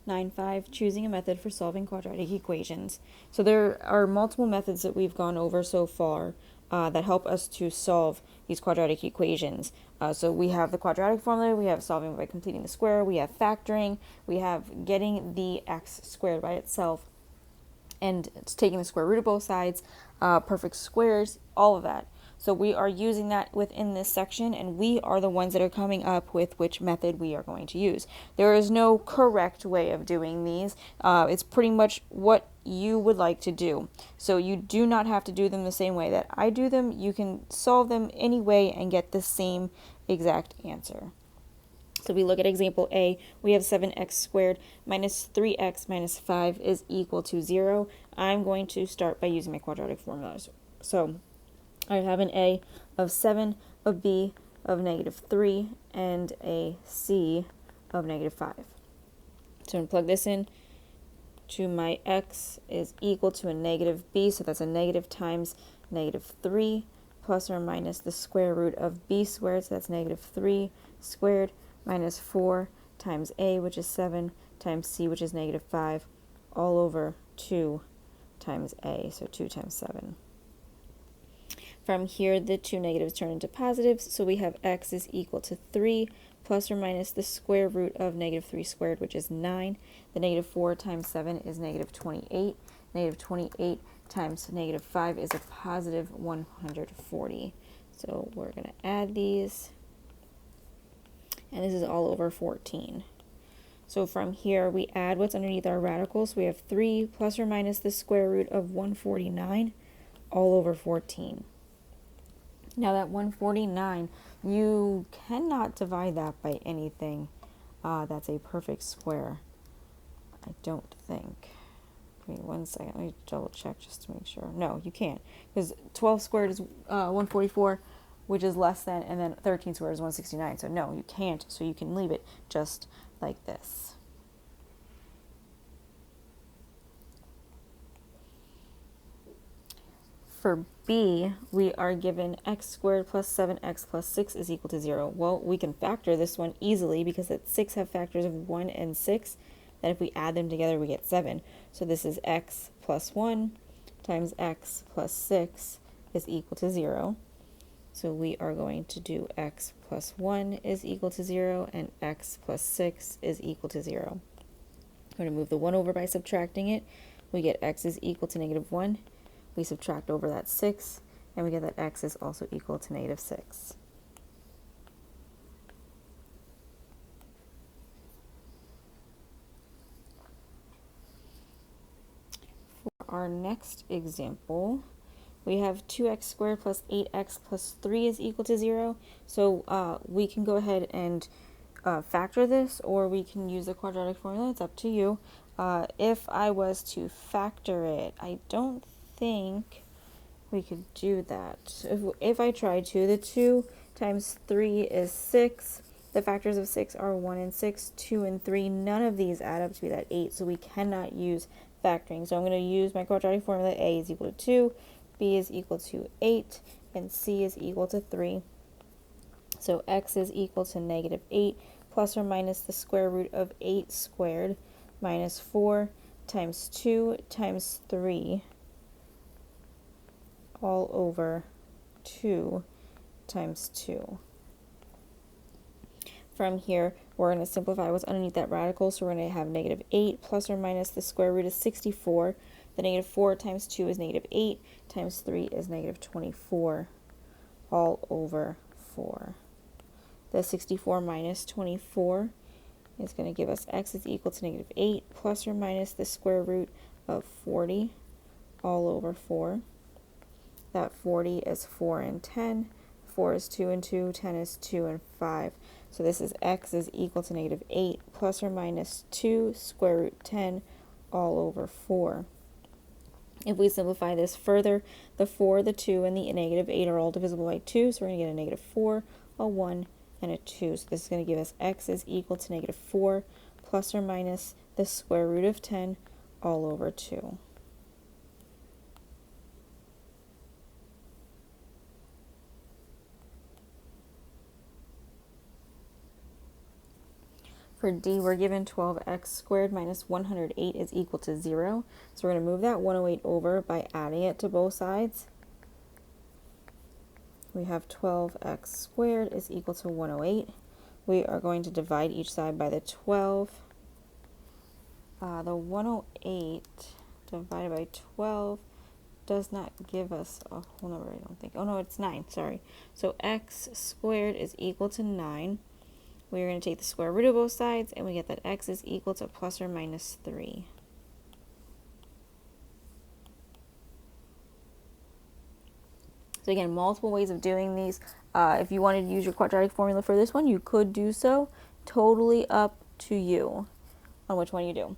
9.5, choosing a method for solving quadratic equations. So there are multiple methods that we've gone over so far that help us to solve these quadratic equations. So we have the quadratic formula, we have solving by completing the square, we have factoring, we have getting the x squared by itself, and it's taking the square root of both sides, perfect squares, all of that. So we are using that within this section, and we are the ones that are coming up with which method we are going to use. There is no correct way of doing these. It's pretty much what you would like to do. So you do not have to do them the same way that I do them. You can solve them any way and get the same exact answer. So we look at example A, we have 7x squared minus 3x minus 5 is equal to 0. I'm going to start by using my quadratic formulas. So I have an A of 7, a B of negative 3, and a C of negative 5. So I'm going to plug this in to my x is equal to a negative b, so that's a negative times negative 3 plus or minus the square root of b squared, so that's negative 3 squared minus 4 times a, which is 7, times c, which is negative 5, all over 2 times a, so 2 times 7. From here, the two negatives turn into positives, so we have x is equal to 3 plus or minus the square root of negative 3 squared, which is 9. The negative 4 times 7 is negative 28. Negative 28 times negative 5 is a positive 140. So we're going to add these, and this is all over 14. So from here, we add what's underneath our radicals. We have 3 plus or minus the square root of 149 all over 14. Now that 149, you cannot divide that by anything. That's a perfect square. I don't think. Wait 1 second. Let me double check just to make sure. No, you can't. Because 12 squared is 144, which is less than, and then 13 squared is 169. So no, you can't. So you can leave it just like this. For b, we are given x squared plus 7x plus 6 is equal to 0. Well, we can factor this one easily because that 6 have factors of 1 and 6. Then if we add them together, we get 7. So this is x plus 1 times x plus 6 is equal to 0. So we are going to do x plus 1 is equal to 0, and x plus 6 is equal to 0. I'm going to move the 1 over by subtracting it. We get x is equal to negative 1. We subtract over that 6, and we get that x is also equal to negative 6. For our next example, we have 2x squared plus 8x plus 3 is equal to 0. So we can go ahead and factor this, or we can use the quadratic formula. It's up to you. If I was to factor it, I don't think we could do that. If I tried to, the 2 times 3 is 6. The factors of 6 are 1 and 6, 2 and 3. None of these add up to be that 8, so we cannot use factoring. So I'm going to use my quadratic formula. A is equal to 2, B is equal to 8, and C is equal to 3. So x is equal to negative 8 plus or minus the square root of 8 squared minus 4 times 2 times 3 all over 2 times 2. From here, we're going to simplify what's underneath that radical, so we're going to have negative 8 plus or minus the square root of 64. The negative 4 times 2 is negative 8, times 3 is negative 24, all over 4. The 64 minus 24 is going to give us x is equal to negative 8 plus or minus the square root of 40, all over 4. That 40 is 4 and 10. 4 is 2 and 2. 10 is 2 and 5. So this is x is equal to negative 8 plus or minus 2 square root 10 all over 4. If we simplify this further, the 4, the 2, and the negative 8 are all divisible by 2. So we're going to get a negative 4, a 1, and a 2. So this is going to give us x is equal to negative 4 plus or minus the square root of 10 all over 2. For D, we're given 12x squared minus 108 is equal to 0. So we're going to move that 108 over by adding it to both sides. We have 12x squared is equal to 108. We are going to divide each side by the 12. The 108 divided by 12 does not give us a whole number, I don't think. Oh no, it's 9, sorry. So x squared is equal to 9. We're going to take the square root of both sides, and we get that x is equal to plus or minus 3. So again, multiple ways of doing these. If you wanted to use your quadratic formula for this one, you could do so. Totally up to you on which one you do.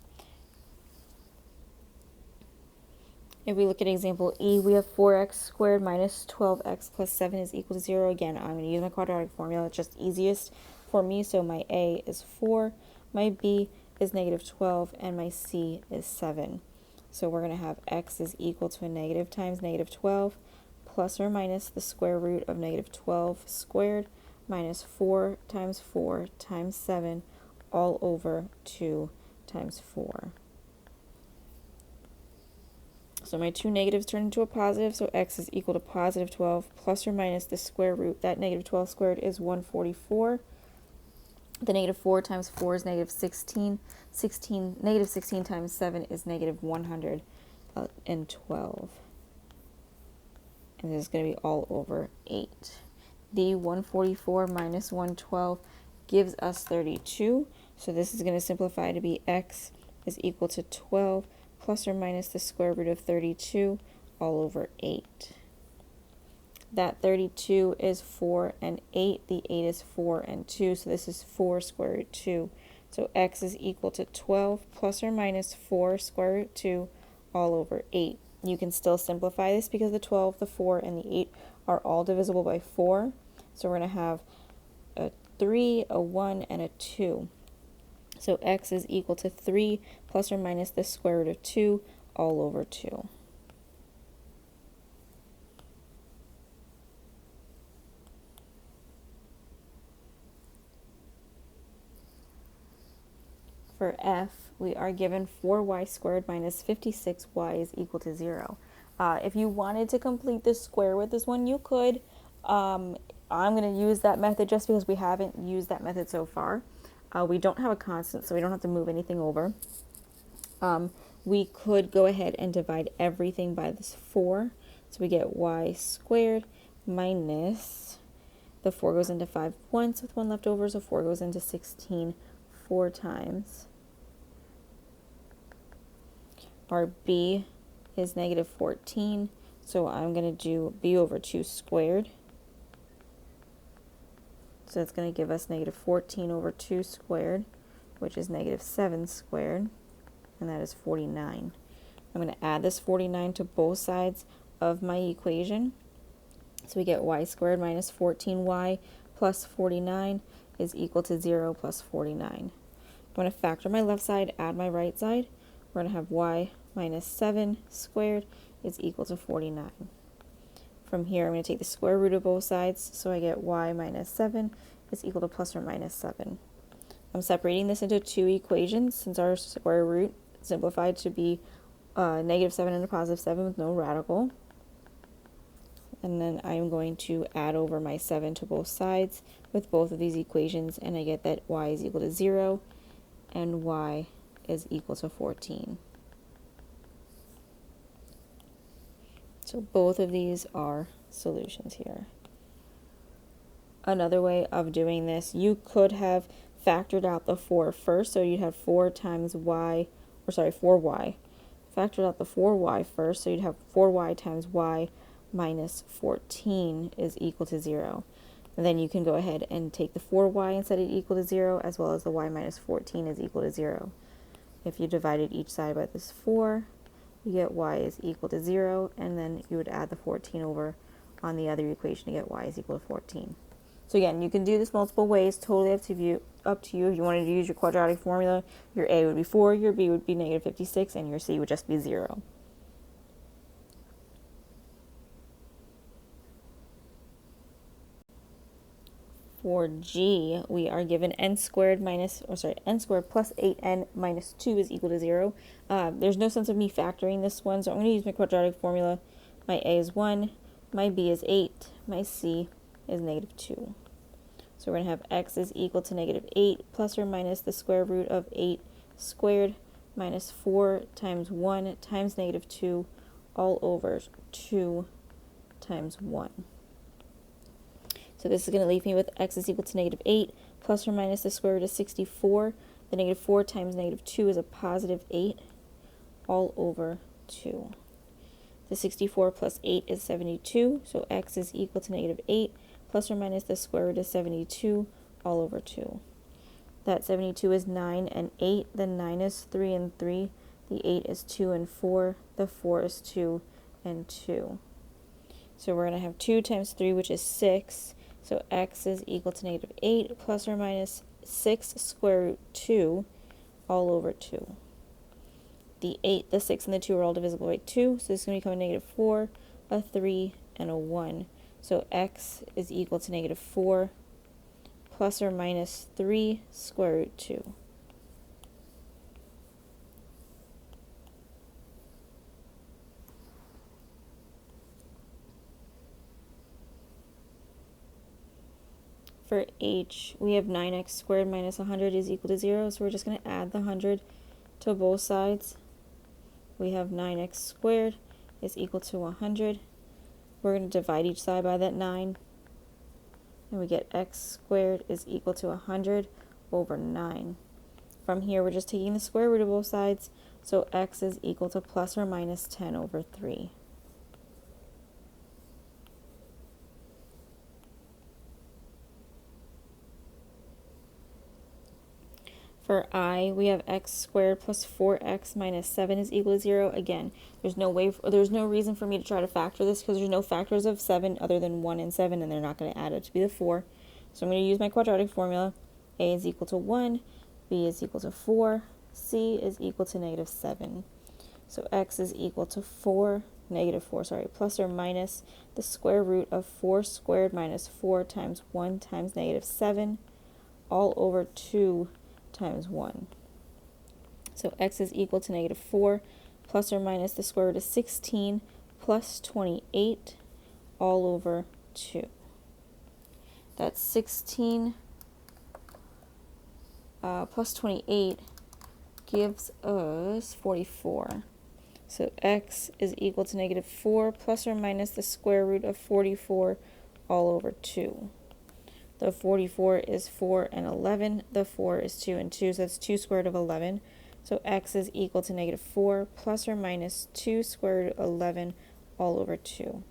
If we look at example E, we have 4x squared minus 12x plus 7 is equal to 0. Again, I'm going to use my quadratic formula. It's just easiest for me. So my A is 4, my B is negative 12, and my C is 7. So we're going to have x is equal to a negative times negative 12 plus or minus the square root of negative 12 squared minus 4 times 7 all over 2 times 4. So my two negatives turn into a positive, so x is equal to positive 12 plus or minus the square root. That negative 12 squared is 144. The negative 4 times 4 is negative 16. Negative 16 times 7 is negative 112. And this is going to be all over 8. The 144 minus 112 gives us 32. So this is going to simplify to be x is equal to 12 plus or minus the square root of 32 all over 8. That 32 is 4 and 8. The 8 is 4 and 2. So this is 4 square root 2. So x is equal to 12 plus or minus 4 square root 2 all over 8. You can still simplify this because the 12, the 4, and the 8 are all divisible by 4. So we're going to have a 3, a 1, and a 2. So x is equal to 3 plus or minus the square root of 2 all over 2. For f, we are given 4y squared minus 56y is equal to 0. If you wanted to complete the square with this one, you could. I'm going to use that method just because we haven't used that method so far. We don't have a constant, so we don't have to move anything over. We could go ahead and divide everything by this 4. So we get y squared minus, the 4 goes into 5 once with 1 left over, so 4 goes into 16 4 times. Our b is negative 14, so I'm going to do b over 2 squared. So it's going to give us negative 14 over 2 squared, which is negative 7 squared, and that is 49. I'm going to add this 49 to both sides of my equation. So we get y squared minus 14y plus 49 is equal to 0 plus 49. I'm going to factor my left side, add my right side. We're going to have y minus 7 squared is equal to 49. From here, I'm going to take the square root of both sides, so I get y minus 7 is equal to plus or minus 7. I'm separating this into two equations since our square root simplified to be negative 7 and a positive 7 with no radical. And then I'm going to add over my 7 to both sides with both of these equations, and I get that y is equal to 0 and y is equal to 14. So both of these are solutions here. Another way of doing this, you could have factored out the 4 first, so you'd have 4 times y, or sorry, 4y. Factored out the 4y first, so you'd have 4y times y minus 14 is equal to 0. And then you can go ahead and take the 4y and set it equal to 0, as well as the y minus 14 is equal to 0. If you divided each side by this 4, you get y is equal to 0, and then you would add the 14 over on the other equation to get y is equal to 14. So again, you can do this multiple ways, totally up to you. If you wanted to use your quadratic formula, your a would be 4, your b would be negative 56, and your c would just be 0. For g, we are given n squared plus 8n minus 2 is equal to 0. There's no sense of me factoring this one, so I'm going to use my quadratic formula. My a is 1, my b is 8, my c is negative 2. So we're going to have x is equal to negative 8 plus or minus the square root of 8 squared minus 4 times 1 times negative 2 all over 2 times 1. So this is going to leave me with x is equal to negative 8 plus or minus the square root of 64. The negative 4 times negative 2 is a positive 8 all over 2. The 64 plus 8 is 72, so x is equal to negative 8 plus or minus the square root of 72 all over 2. That 72 is 9 and 8, the 9 is 3 and 3, the 8 is 2 and 4, the 4 is 2 and 2. So we're going to have 2 times 3, which is 6, so x is equal to negative 8 plus or minus 6 square root 2 all over 2. The 8, the 6, and the 2 are all divisible by 2, so this is going to become a negative 4, a 3, and a 1. So x is equal to negative 4 plus or minus 3 square root 2. For h, we have 9x squared minus 100 is equal to 0, so we're just going to add the 100 to both sides. We have 9x squared is equal to 100. We're going to divide each side by that 9, and we get x squared is equal to 100 over 9. From here, we're just taking the square root of both sides, so x is equal to plus or minus 10 over 3. For I, we have x squared plus 4x minus 7 is equal to 0. Again, there's no reason for me to try to factor this because there's no factors of 7 other than 1 and 7, and they're not going to add up to be the 4. So I'm going to use my quadratic formula. A is equal to 1, b is equal to 4, c is equal to negative 7. So x is equal to plus or minus the square root of 4 squared minus 4 times 1 times negative 7 all over 2 times 1. So x is equal to negative 4 plus or minus the square root of 16 plus 28 all over 2. That's 16 plus 28 gives us 44. So x is equal to negative 4 plus or minus the square root of 44 all over 2. The 44 is 4 and 11. The 4 is 2 and 2, so that's 2 squared of 11. So x is equal to negative 4 plus or minus 2 squared root of 11 all over 2.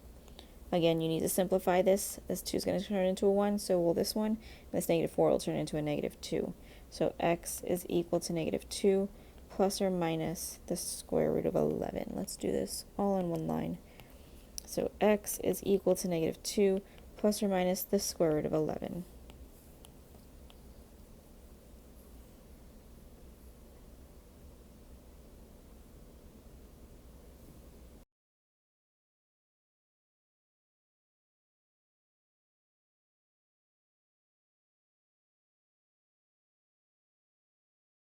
Again, you need to simplify this. This 2 is going to turn into a 1, so will this one. And this negative 4 will turn into a negative 2. So x is equal to negative 2 plus or minus the square root of 11. Let's do this all in one line. So x is equal to negative 2 plus or minus the square root of 11.